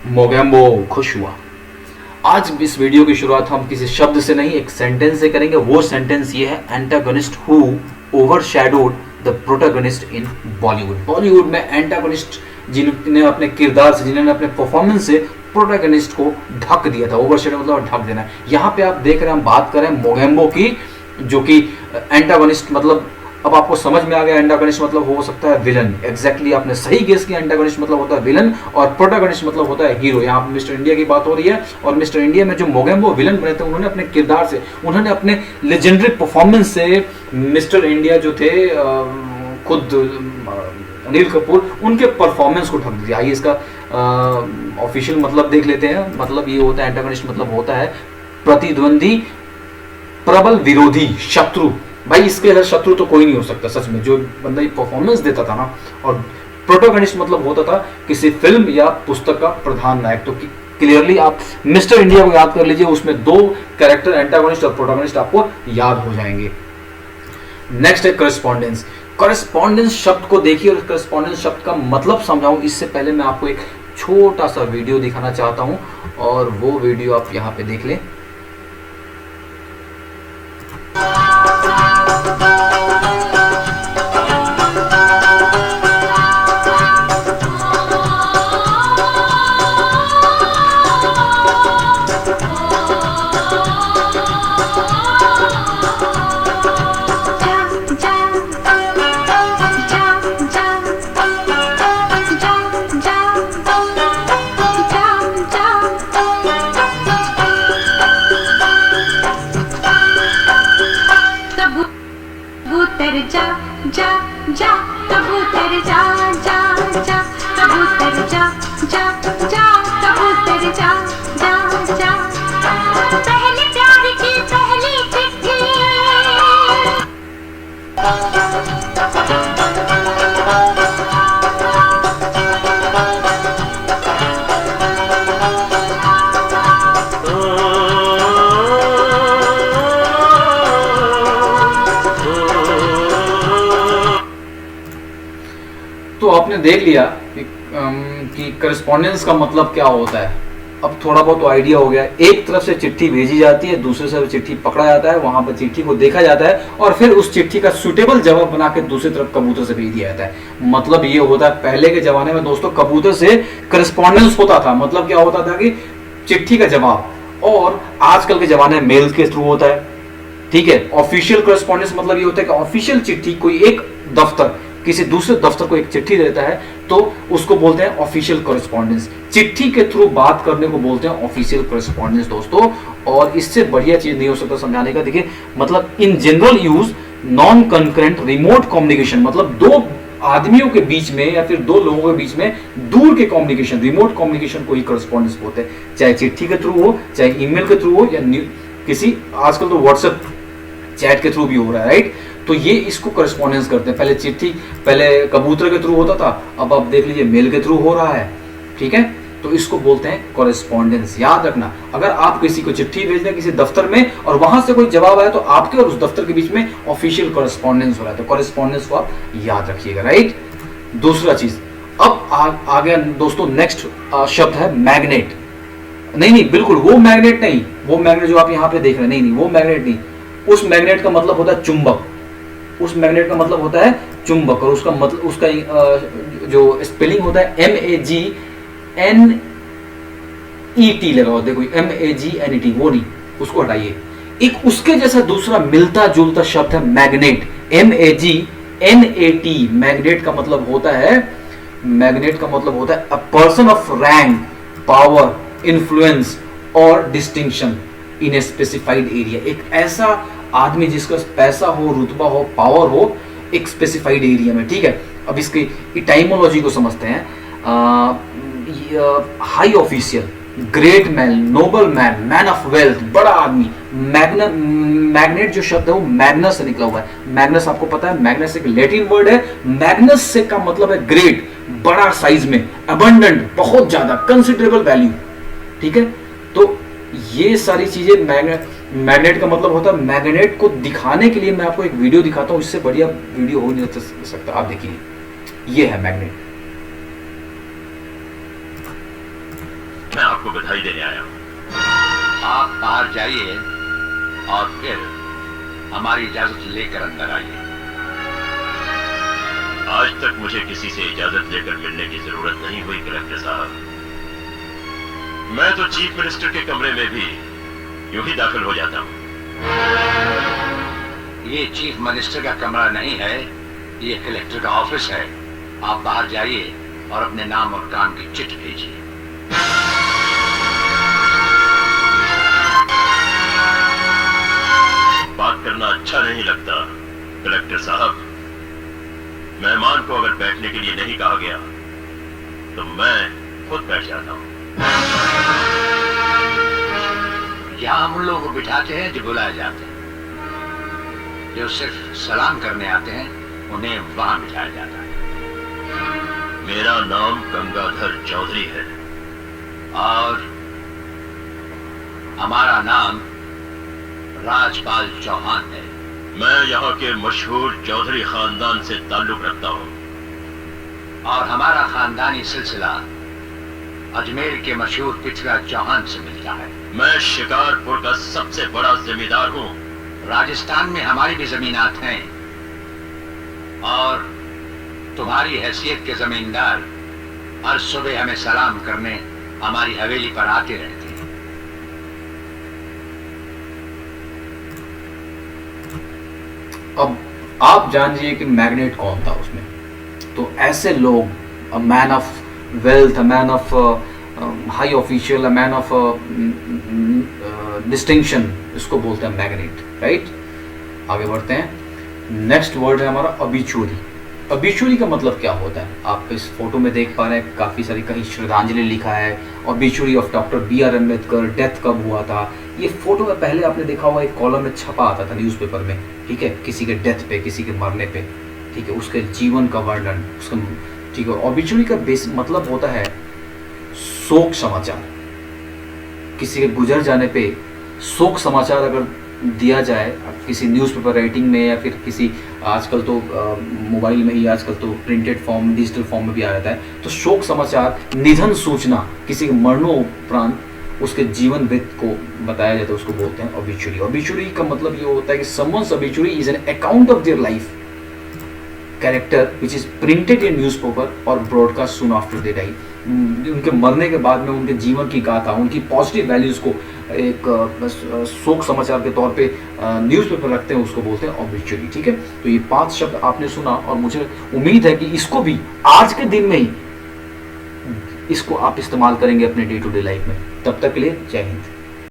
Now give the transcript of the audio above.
मोगेम्बो खुश हुआ। आज इस वीडियो की शुरुआत हम किसी शब्द से नहीं, एक सेंटेंस से करेंगे। वो सेंटेंस ये है, antagonist who overshadowed the protagonist in Bollywood. Bollywood में एंटागोनिस्ट जिन्होंने अपने किरदार से, जिन्होंने अपने परफॉर्मेंस से प्रोटोगोनिस्ट को ढक दिया था। ओवरशैडो मतलब ढक देना। यहाँ पे आप देख रहे हैं, हम बात करें मोगेम्बो की, जो कि एंटागोनिस्ट मतलब, अब आपको समझ में आ गया एंटागोनिस्ट मतलब हो सकता है विलन। एग्जैक्टली आपने सही गेस किया, एंटागोनिस्ट मतलब होता है विलन और प्रोटोगोनिस्ट मतलब होता है हीरो। यहाँ पे मिस्टर इंडिया की बात हो रही है और मिस्टर इंडिया में जो मोगेम्बो विलन बने थे, उन्होंने अपने किरदार से, उन्होंने अपने लेजेंडरी परफॉर्मेंस से मिस्टर इंडिया जो थे, खुद अनिल कपूर, उनके परफॉर्मेंस को ढक दिया। आइए इसका ऑफिशियल मतलब देख लेते हैं। मतलब ये होता है, एंटागोनिस्ट मतलब होता है प्रतिद्वंदी, प्रबल विरोधी, शत्रु। भाई इसके अगर शत्रु तो कोई नहीं हो सकता सच में, जो बंदा ये परफॉर्मेंस देता था ना। और प्रोटोगनिस्ट मतलब होता था किसी फिल्म या पुस्तक का प्रधान नायक। तो क्लियरली आप मिस्टर इंडिया को याद कर लीजिए, उसमें दो कैरेक्टर एंटागोनिस्ट और प्रोटोगनिस्ट आपको याद हो जाएंगे। नेक्स्ट है करस्पॉन्डेंस। करस्पॉन्डेंस शब्द को देखिए और करस्पॉन्डेंस शब्द का मतलब समझाऊं इससे पहले मैं आपको एक छोटा सा वीडियो दिखाना चाहता हूं, और वो वीडियो आप यहां पे देख लें। जा जा जा कबूतर जा जा जा कबूतर जा जा जा कबूतर जा जा जा पहले प्यार की पहली चिट्ठी। तो आपने देख लिया कि करस्पॉन्डेंस का मतलब क्या होता है। अब थोड़ा बहुत आइडिया हो गया। एक तरफ से चिट्ठी भेजी जाती है, दूसरे से चिट्ठी पकड़ा जाता है, वहां पर चिट्ठी को देखा जाता है और फिर उस चिट्ठी का सुटेबल जवाब बना के दूसरी तरफ कबूतर से भेज दिया जाता है। मतलब ये होता है, पहले के जमाने में दोस्तों कबूतर से करस्पॉन्डेंस होता था। मतलब क्या होता था कि चिट्ठी का जवाब, और आजकल के जमाने में मेल के थ्रू होता है। ठीक है। ऑफिशियल करस्पॉन्डेंस मतलब ये होता है कि ऑफिशियल चिट्ठी, कोई एक दफ्तर किसी दूसरे दफ्तर को एक चिट्ठी देता है तो उसको बोलते हैं ऑफिशियल करस्पॉन्डेंस। चिट्ठी के थ्रू बात करने को बोलते हैं ऑफिशियल करस्पॉन्डेंस दोस्तों। और इससे बढ़िया चीज नहीं हो सकता समझाने का। देखिए मतलब in general use non concurrent remote communication, मतलब दो आदमियों के बीच में या फिर दो लोगों के बीच में दूर के कम्युनिकेशन, रिमोट कम्युनिकेशन को ही करस्पॉन्डेंस बोलते हैं। चाहे चिट्ठी के थ्रू हो, चाहे ईमेल के थ्रू हो, या किसी आजकल तो व्हाट्सएप चैट के थ्रू भी हो रहा है, राइट। तो ये इसको करस्पॉन्डेंस करते हैं। पहले चिट्ठी, पहले कबूतर के थ्रू होता था, अब आप देख लीजिए मेल के थ्रू हो रहा है। ठीक है। तो इसको बोलते हैं करस्पॉन्डेंस। याद रखना, अगर आप किसी को चिट्ठी भेज दें किसी दफ्तर में और वहां से कोई जवाब आया तो आपके और उस दफ्तर के बीच में ऑफिशियल करस्पॉन्डेंस हो रहा है। तो करस्पॉन्डेंस को आप याद रखिएगा, राइट। दूसरा चीज, अब आ गया दोस्तों नेक्स्ट शब्द है मैग्नेट। नहीं, बिल्कुल वो मैग्नेट नहीं, वो मैग्नेट जो आप यहाँ पे देख रहे हैं, नहीं, वो मैग्नेट नहीं। उस मैग्नेट का मतलब होता है चुंबक। उस मैग्नेट का मतलब होता है चुंबक, और उसका मतलब, उसका जो स्पेलिंग होता है MAGNET लगा हुआ। देखो MAGNET, वो नहीं, उसको हटाइए। एक उसके जैसा दूसरा मिलता जुलता शब्द है मैग्नेट, MAGNET। मैग्नेट का मतलब होता है, मैग्नेट का मतलब होता है a person of rank, power, influence और distinction in a specified area. एक ऐसा आदमी जिसका पैसा हो, रुतबा हो, पावर हो एक स्पेसिफाइड एरिया में। ठीक है। अब इसकी इटाइमोलॉजी को समझते हैं। High official, great man, noble man, man of wealth, बड़ा आदमी। मैग्नेट जो शब्द है वो मैग्नस से निकला हुआ है। मैग्नस आपको पता है, मैग्नस एक लैटिन वर्ड है। मैग्नस से का मतलब है ग्रेट, बड़ा साइज में, अबंडेंट, बहुत ज्यादा, कंसिडरेबल वैल्यू। ठीक है। तो ये सारी चीजें मैग्नेट का मतलब होता है। मैग्नेट को दिखाने के लिए मैं आपको एक वीडियो दिखाता हूं, इससे बढ़िया वीडियो हो नहीं सकता। आप देखिए, ये है मैग्नेट। मैं आपको बधाई देने आया हूं। आप बाहर जाइए और फिर हमारी इजाजत लेकर अंदर आइए। आज तक मुझे किसी से इजाजत लेकर मिलने की जरूरत नहीं हुई कलेक्टर साहब। मैं तो चीफ मिनिस्टर के कमरे में भी यूं ही दाखिल हो जाता हूं। ये चीफ मिनिस्टर का कमरा नहीं है, ये कलेक्टर का ऑफिस है। आप बाहर जाइए और अपने नाम और काम की चिट्ठी भेजिए। बात करना अच्छा नहीं लगता कलेक्टर साहब। मेहमान को अगर बैठने के लिए नहीं कहा गया तो मैं खुद बैठ जाता हूं। यहां हम लोगों को बिठाते हैं जो बुलाए जाते हैं। जो सिर्फ सलाम करने आते हैं उन्हें वहां बिठाया जाता है। मेरा नाम गंगाधर चौधरी है और हमारा नाम राजपाल चौहान है। मैं यहाँ के मशहूर चौधरी खानदान से ताल्लुक रखता हूँ और हमारा खानदानी सिलसिला अजमेर के मशहूर पृथ्वीराज चौहान से मिलता है। मैं शिकारपुर का सबसे बड़ा जमींदार हूँ। राजस्थान में हमारी भी जमीनात हैं और तुम्हारी हैसियत के जमींदार हर सुबह हमें सलाम करने हमारी हवेली पर आते रहते हैं। अब आप जानिए कि मैग्नेट कौन था उसमें। तो ऐसे लोग, a man of wealth, a man of high official, a man of distinction, इसको बोलते हैं मैग्नेट, राइट। आगे बढ़ते हैं। नेक्स्ट वर्ड है हमारा अबिचुरी। अबिचुरी का मतलब क्या होता है? आप इस फोटो में देख पा रहे हैं, काफ़ी सारी कहीं श्रद्धांजलि लिखा है, अबिचुरी of doctor B.R. Ambedkar, death कब हुआ था। ये फोटो में पहले आपने देखा हुआ एक कॉलम में छपा आता था न्यूज़पेपर में, ठीक है, किसी के डेथ पे, किसी के मरने पे, ठीक है, उसके जीवन का वर्णन, उसका, ठीक है। ऑबिचुरी का बेसिक मतलब होता है शोक समाचार। किसी के गुजर जाने पे शोक समाचार अगर दिया जाए किसी न्यूज़पेपर राइटिंग में या फिर किसी, आजकल तो मोबाइल में ही, आजकल तो प्रिंटेड फॉर्म, डिजिटल फॉर्म में भी आ जाता है, तो शोक समाचार, निधन सूचना, किसी के मरणोपरांत उसके जीवन वृत्त को बताया जाता है, उसको बोलते हैं ऑबिचुरी। ऑबिचुरी का मतलब ये होता है कि someone's obituary is an account of their life character which is printed in newspaper और broadcast soon after they die. उनके मरने के बाद में उनके जीवन की गाथा, उनकी पॉजिटिव वैल्यूज को एक शोक समाचार के तौर पे न्यूज़पेपर रखते हैं, उसको बोलते हैं ऑबिचुरी, ठीक है। तो ये 5 शब्द आपने सुना और मुझे उम्मीद है कि इसको भी आज के दिन में ही इसको आप इस्तेमाल करेंगे अपने डे टू डे लाइफ में। तब तक के लिए जय हिंद।